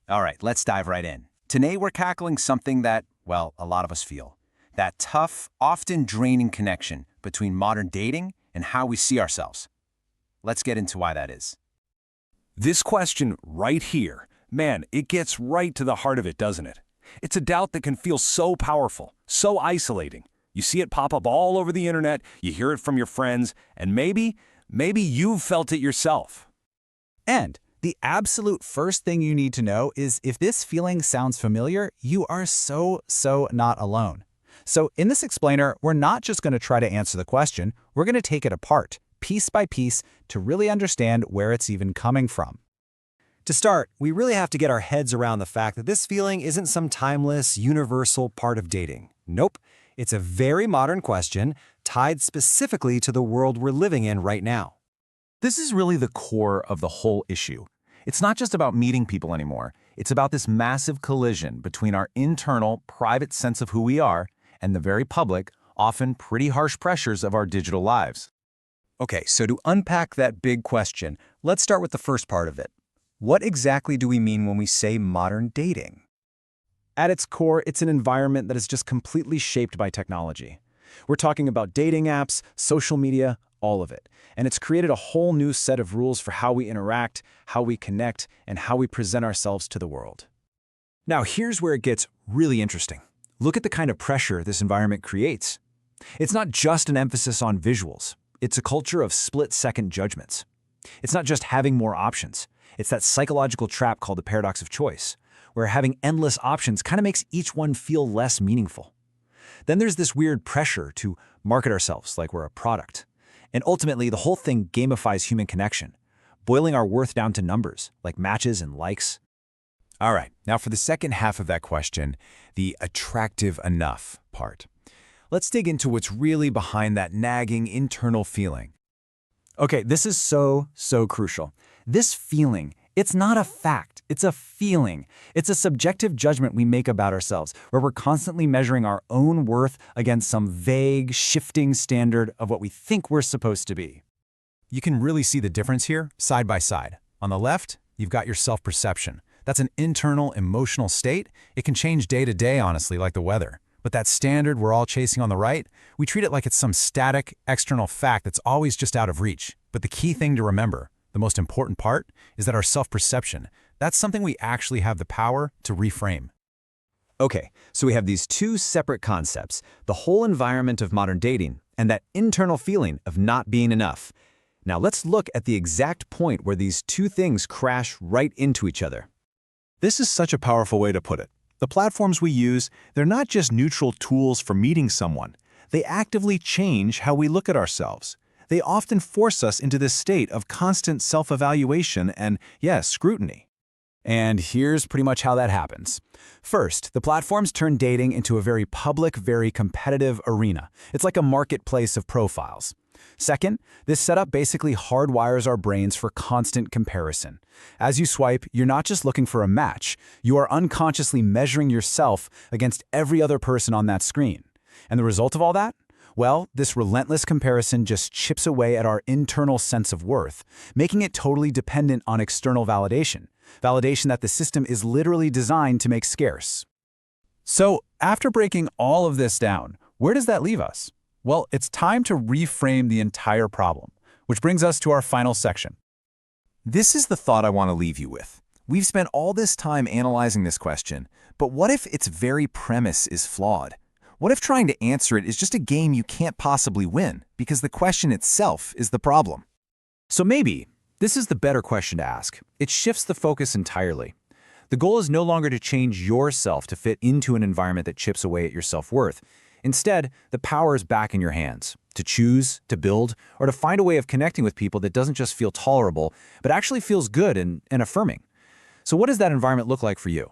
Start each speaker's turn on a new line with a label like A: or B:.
A: All right, let's dive right in. Today we're tackling something that, well, a lot of us feel. That tough, often draining connection between modern dating and how we see ourselves. Let's get into why that is.
B: This question right here, man, it gets right to the heart of it, doesn't it? It's a doubt that can feel so powerful, so isolating. You see it pop up all over the internet, you hear it from your friends, and maybe you've felt it yourself.
C: And the absolute first thing you need to know is if this feeling sounds familiar, you are so not alone. So in this explainer, we're not just going to try to answer the question, we're going to take it apart, piece by piece, to really understand where it's even coming from.
D: To start, we really have to get our heads around the fact that this feeling isn't some timeless, universal part of dating. Nope, it's a very modern question tied specifically to the world we're living in right now.
E: This is really the core of the whole issue. It's not just about meeting people anymore. It's about this massive collision between our internal, private sense of who we are and the very public, often pretty harsh pressures of our digital lives.
C: Okay, so to unpack that big question, let's start with the first part of it. What exactly do we mean when we say modern dating? At its core, it's an environment that is just completely shaped by technology. We're talking about dating apps, social media, all of it. And it's created a whole new set of rules for how we interact, how we connect, and how we present ourselves to the world. Now, here's where it gets really interesting. Look at the kind of pressure this environment creates. It's not just an emphasis on visuals. It's a culture of split-second judgments. It's not just having more options. It's that psychological trap called the paradox of choice, where having endless options kind of makes each one feel less meaningful. Then there's this weird pressure to market ourselves like we're a product. And ultimately, the whole thing gamifies human connection, boiling our worth down to numbers, like matches and likes.
A: All right, now for the second half of that question, the attractive enough part. Let's dig into what's really behind that nagging internal feeling.
C: Okay, this is so crucial. This feeling, it's not a fact, it's a feeling. It's a subjective judgment we make about ourselves, where we're constantly measuring our own worth against some vague, shifting standard of what we think we're supposed to be.
A: You can really see the difference here, side by side. On the left, you've got your self-perception. That's an internal, emotional state. It can change day to day, honestly, like the weather. But that standard we're all chasing on the right, we treat it like it's some static, external fact that's always just out of reach. But the key thing to remember, the most important part, is that our self-perception, that's something we actually have the power to reframe.
C: Okay, so we have these two separate concepts, the whole environment of modern dating and that internal feeling of not being enough. Now let's look at the exact point where these two things crash right into each other.
E: This is such a powerful way to put it. The platforms we use, they're not just neutral tools for meeting someone. They actively change how we look at ourselves. They often force us into this state of constant self-evaluation and, yes, scrutiny.
C: And here's pretty much how that happens. First, the platforms turn dating into a very public, very competitive arena. It's like a marketplace of profiles. Second, this setup basically hardwires our brains for constant comparison. As you swipe, you're not just looking for a match, you are unconsciously measuring yourself against every other person on that screen. And the result of all that? Well, this relentless comparison just chips away at our internal sense of worth, making it totally dependent on external validation. Validation that the system is literally designed to make scarce.
A: So, after breaking all of this down, where does that leave us? Well, it's time to reframe the entire problem, which brings us to our final section. This is the thought I want to leave you with. We've spent all this time analyzing this question, but what if its very premise is flawed? What if trying to answer it is just a game you can't possibly win because the question itself is the problem?
C: So maybe this is the better question to ask. It shifts the focus entirely. The goal is no longer to change yourself to fit into an environment that chips away at your self-worth. Instead, the power is back in your hands, to choose, to build, or to find a way of connecting with people that doesn't just feel tolerable, but actually feels good and affirming. So what does that environment look like for you?